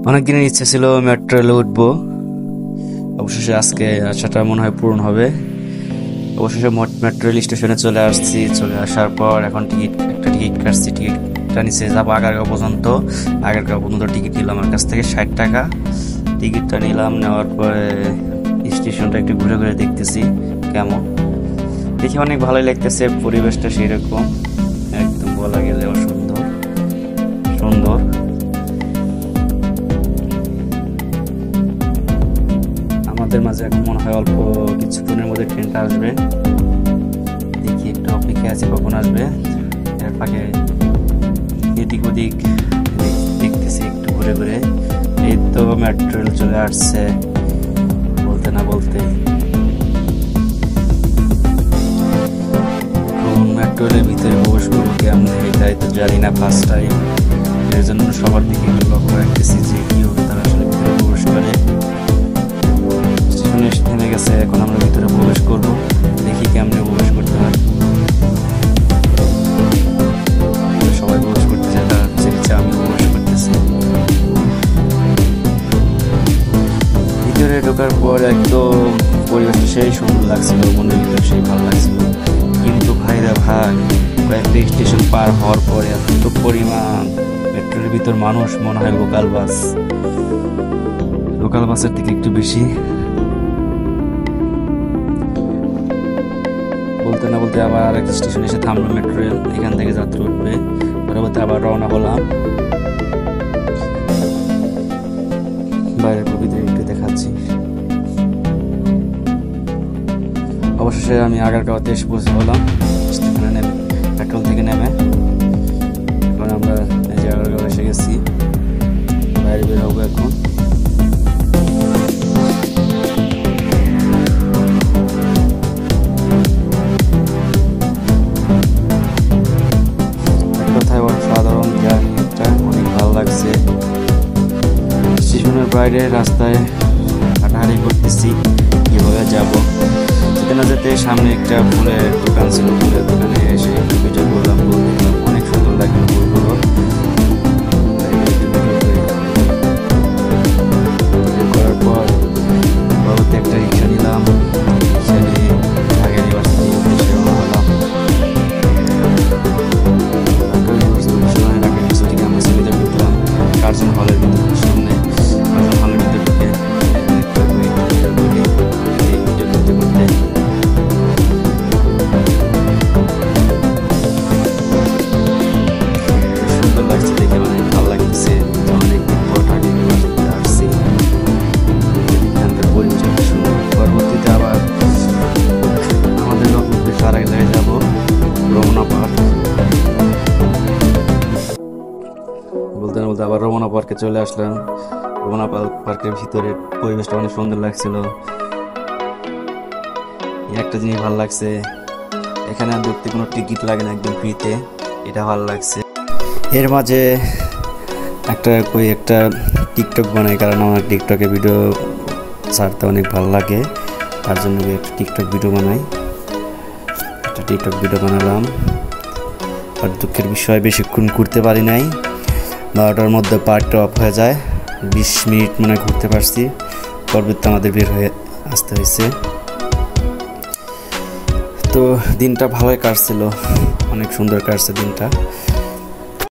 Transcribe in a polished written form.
অনেক দিনের ইচ্ছা ছিল মেট্রো রেলে উঠবো। অবশেষে আজকে আশাটা মনে হয় পূরণ হবে। অবশেষে মেট্রো রেল স্টেশনে চলে আসছি। চলে আসার পর এখন একটা টিকিট কাটছি। টিকিটটা নিচে যাবো আগারগাঁও পর্যন্ত। আগারগাঁও পর্যন্ত টিকিট নিল আমার কাছ থেকে 60 টাকা। টিকিটটা নিলাম, নেওয়ার পরে স্টেশনটা একটু ঘুরে ঘুরে দেখতেছি কেমন। দেখি অনেক ভালোই লাগতেছে, পরিবেশটা সেই রকম, একদম বলা গেলে সুন্দর সুন্দর। আমাদের মাঝে এখন মনে হয় অল্প কিছুক্ষণের মধ্যে ট্রেনটা আসবে। দেখি একটু অপেক্ষা আছে কখন আসবে। এর ফাঁকে এদিক ওদিক দেখতেছি একটু ঘুরে ঘুরে। এই তো মেট্রো রেল চলে আসছে বলতে না বলতে। মেট্রো রেলের ভিতরে প্রবেশ করবো কেমন এটাই তো জানি না, ফার্স্ট টাইম। এর জন্য সবার দিকে একটু লক্ষ্য রাখতেছি যে কি হবে তারা আসলে ভিতরে প্রবেশ করে। স্টেশনে থেমে গেছে, এখন আমরা ভিতরে প্রবেশ করব। দেখি কেমনে প্রবেশ করতে হয়। সবাই প্রবেশ করতেছে, তার ইচ্ছা আমি প্রবেশ করতেছি। ভিতরে ঢোকার পর একদম পরিবেশটা সেই সুন্দর লাগছিল, মনের ভিতরে সেই ভালো লাগছিল। কিন্তু ভাইরা ভাই, কয়েকটা স্টেশন পার হওয়ার পরে এত পরিমাণ মেট্রোর ভিতর মানুষ, মনে হয় লোকাল বাসের থেকে একটু বেশি। বলতে না বলতে আবার আরেক স্টেশনে এসে থামলো মেট্রো রেল। এখান থেকে যাত্রী উঠবে, পরবর্তী আবার রওনা হলাম। বাইরের প্রকৃতি একটু দেখাচ্ছি। অবশেষে আমি আগারগাঁওতে এসে পৌঁছে হলাম। স্টেশনে নেমে, পেট্রোল থেকে নেমে এখন আমরা এই যে আগারগাঁও এসে গেছি। বাইরে বের হবো এখন। সাধারণ জার্নি, একটা অনেক ভালো লাগছে। স্টেশনের বাইরে রাস্তায় হাঁটাহাঁটি করতেছি কিভাবে যাব। যেতে না যেতে সামনে একটা ফুলের দোকান ছিল, ফুলের দোকানে এসে একটু ভিডিও করলাম। অনেক সুন্দর লাগলো ফুলগুলো। করার পর পরবর্তী একটা রিক্সা নিলাম। রিক্সা নিয়ে ঢাকা ইউনিভার্সিটি উদ্দেশ্যে রওনা হলাম। কার্জন হলের ভিতরে সামনে, কার্জন হলের ভিতরে ঢুকে সুন্দর লাগছে দেখে, অনেক ভালো লাগতেছে। অনেকদিন পর ঢাকা ইউনিভার্সিটিতে আসছি, এখানকার পরিবেশটা সুন্দর। পরবর্তীতে আবার আমাদের লক্ষ্য আর এক জায়গায় যাবো, রমনা পার্ক। বলতে না বলতে আবার রমনা পার্কে চলে আসলাম। রমনা পার্কের ভিতরে পরিবেশটা অনেক সুন্দর লাগছিল। একটা জিনিস ভালো লাগছে, এখানে ঢুকতে কোনো টিকিট লাগে না, একদম ফ্রিতে। এটা ভালো লাগছে। এর মাঝে একটা টিকটক বানাই, কারণ আমার টিকটকে ভিডিও ছাড়তে অনেক ভালো লাগে। তার জন্য একটা টিকটক ভিডিও বানাই। একটা টিকটক ভিডিও বানালাম। আর দুঃখের বিষয় বেশিক্ষণ ঘুরতে পারি নাই। 12টার মধ্যে পার্কটা অফ হয়ে যায়। 20 মিনিট মনে ঘুরতে পারছি, পরবর্তী আমাদের বের হয়ে আসতে হয়েছে। তো দিনটা ভালোই কাটছিল, অনেক সুন্দর কাটছে দিনটা।